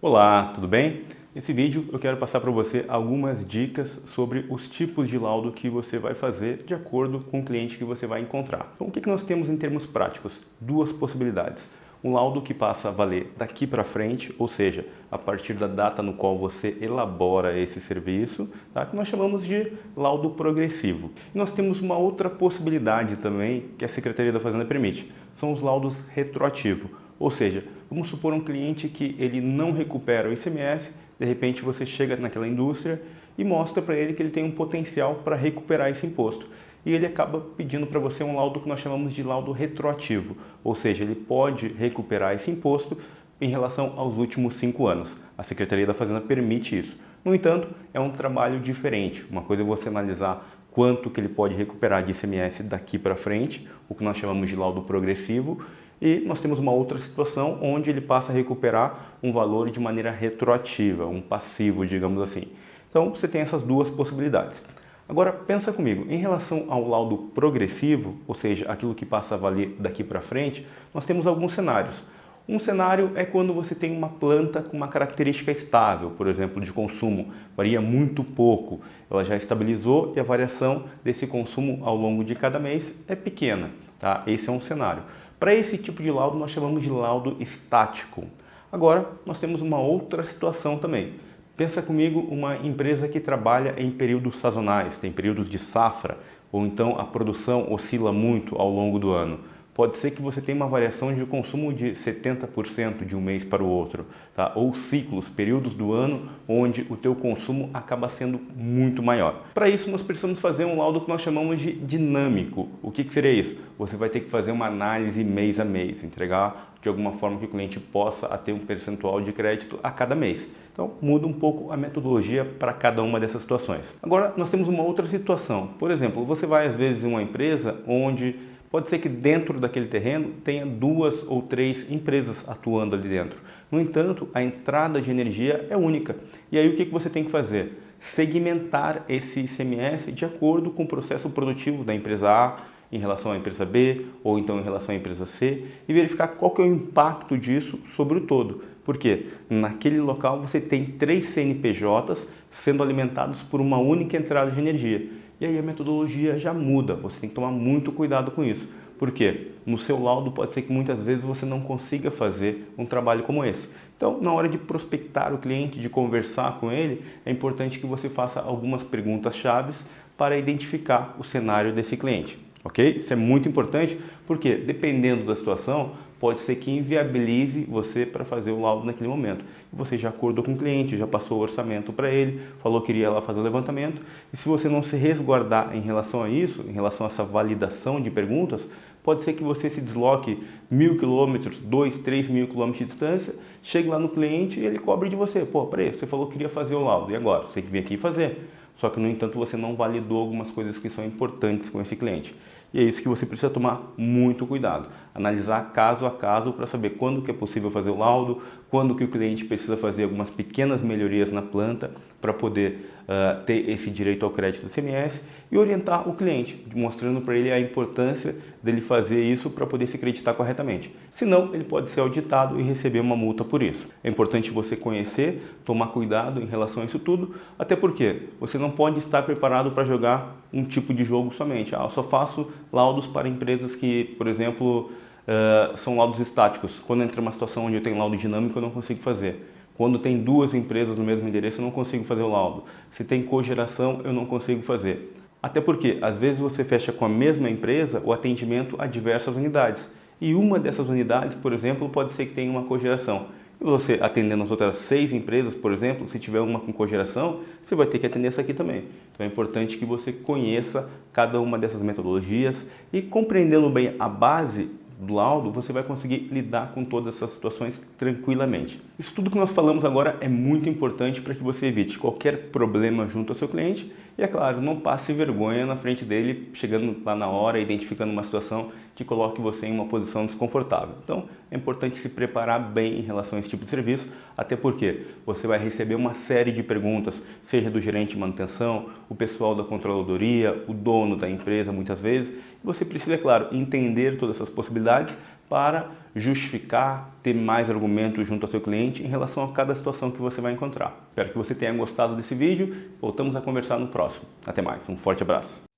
Olá, tudo bem? Nesse vídeo eu quero passar para você algumas dicas sobre os tipos de laudo que você vai fazer de acordo com o cliente que você vai encontrar. Então, o que nós temos em termos práticos? Duas possibilidades. Um laudo que passa a valer daqui para frente, ou seja, a partir da data no qual você elabora esse serviço, tá? Que nós chamamos de laudo progressivo. E nós temos uma outra possibilidade também que a Secretaria da Fazenda permite, são os laudos retroativos. Ou seja, vamos supor um cliente que ele não recupera o ICMS, de repente você chega naquela indústria e mostra para ele que ele tem um potencial para recuperar esse imposto. E ele acaba pedindo para você um laudo que nós chamamos de laudo retroativo, ou seja, ele pode recuperar esse imposto em relação aos últimos 5 anos. A Secretaria da Fazenda permite isso. No entanto, é um trabalho diferente. Uma coisa é você analisar quanto que ele pode recuperar de ICMS daqui para frente, o que nós chamamos de laudo progressivo, e nós temos uma outra situação onde ele passa a recuperar um valor de maneira retroativa, um passivo, digamos assim. Então, você tem essas duas possibilidades. Agora, pensa comigo, em relação ao laudo progressivo, ou seja, aquilo que passa a valer daqui para frente, nós temos alguns cenários. Um cenário é quando você tem uma planta com uma característica estável, por exemplo, de consumo, varia muito pouco, ela já estabilizou e a variação desse consumo ao longo de cada mês é pequena, tá? Esse é um cenário. Para esse tipo de laudo, nós chamamos de laudo estático. Agora, nós temos uma outra situação também. Pensa comigo uma empresa que trabalha em períodos sazonais, tem períodos de safra, ou então a produção oscila muito ao longo do ano. Pode ser que você tenha uma variação de consumo de 70% de um mês para o outro, tá? Ou ciclos, períodos do ano onde o teu consumo acaba sendo muito maior. Para isso nós precisamos fazer um laudo que nós chamamos de dinâmico. O que seria isso? Você vai ter que fazer uma análise mês a mês, entregar de alguma forma que o cliente possa ter um percentual de crédito a cada mês. Então muda um pouco a metodologia para cada uma dessas situações. Agora nós temos uma outra situação. Por exemplo, você vai às vezes em uma empresa onde pode ser que dentro daquele terreno tenha 2 ou 3 empresas atuando ali dentro. No entanto, a entrada de energia é única. E aí o que você tem que fazer? Segmentar esse ICMS de acordo com o processo produtivo da empresa A em relação à empresa B ou então em relação à empresa C e verificar qual que é o impacto disso sobre o todo. Porque naquele local você tem 3 CNPJs sendo alimentados por uma única entrada de energia. E aí a metodologia já muda, você tem que tomar muito cuidado com isso. Por quê? No seu laudo pode ser que muitas vezes você não consiga fazer um trabalho como esse. Então, na hora de prospectar o cliente, de conversar com ele, é importante que você faça algumas perguntas chaves para identificar o cenário desse cliente. Ok? Isso é muito importante porque, dependendo da situação, pode ser que inviabilize você para fazer o laudo naquele momento. Você já acordou com o cliente, já passou o orçamento para ele, falou que iria lá fazer o levantamento, e se você não se resguardar em relação a isso, em relação a essa validação de perguntas, pode ser que você se desloque 1.000 quilômetros, 2, 3 mil quilômetros de distância, chegue lá no cliente e ele cobre de você. Pô, peraí, você falou que queria fazer o laudo, e agora? Você tem que vir aqui e fazer. Só que, no entanto, você não validou algumas coisas que são importantes com esse cliente. E é isso que você precisa tomar muito cuidado. Analisar caso a caso para saber quando que é possível fazer o laudo, quando que o cliente precisa fazer algumas pequenas melhorias na planta para poder ter esse direito ao crédito do ICMS e orientar o cliente, mostrando para ele a importância dele fazer isso para poder se creditar corretamente. Senão, ele pode ser auditado e receber uma multa por isso. É importante você conhecer, tomar cuidado em relação a isso tudo, até porque você não pode estar preparado para jogar um tipo de jogo somente. Eu só faço laudos para empresas que, por exemplo, são laudos estáticos. Quando entra uma situação onde eu tenho laudo dinâmico, eu não consigo fazer. Quando tem 2 empresas no mesmo endereço, eu não consigo fazer o laudo. Se tem cogeração, eu não consigo fazer. Até porque, às vezes, você fecha com a mesma empresa o atendimento a diversas unidades. E uma dessas unidades, por exemplo, pode ser que tenha uma cogeração. E você atendendo as outras 6 empresas, por exemplo, se tiver uma com cogeração, você vai ter que atender essa aqui também. Então é importante que você conheça cada uma dessas metodologias e, compreendendo bem a base do laudo, você vai conseguir lidar com todas essas situações tranquilamente. Isso tudo que nós falamos agora é muito importante para que você evite qualquer problema junto ao seu cliente e, é claro, não passe vergonha na frente dele, chegando lá na hora, identificando uma situação que coloque você em uma posição desconfortável. Então, é importante se preparar bem em relação a esse tipo de serviço, até porque você vai receber uma série de perguntas, seja do gerente de manutenção, o pessoal da controladoria, o dono da empresa, muitas vezes. Você precisa, é claro, entender todas essas possibilidades para justificar, ter mais argumentos junto ao seu cliente em relação a cada situação que você vai encontrar. Espero que você tenha gostado desse vídeo. Voltamos a conversar no próximo. Até mais. Um forte abraço.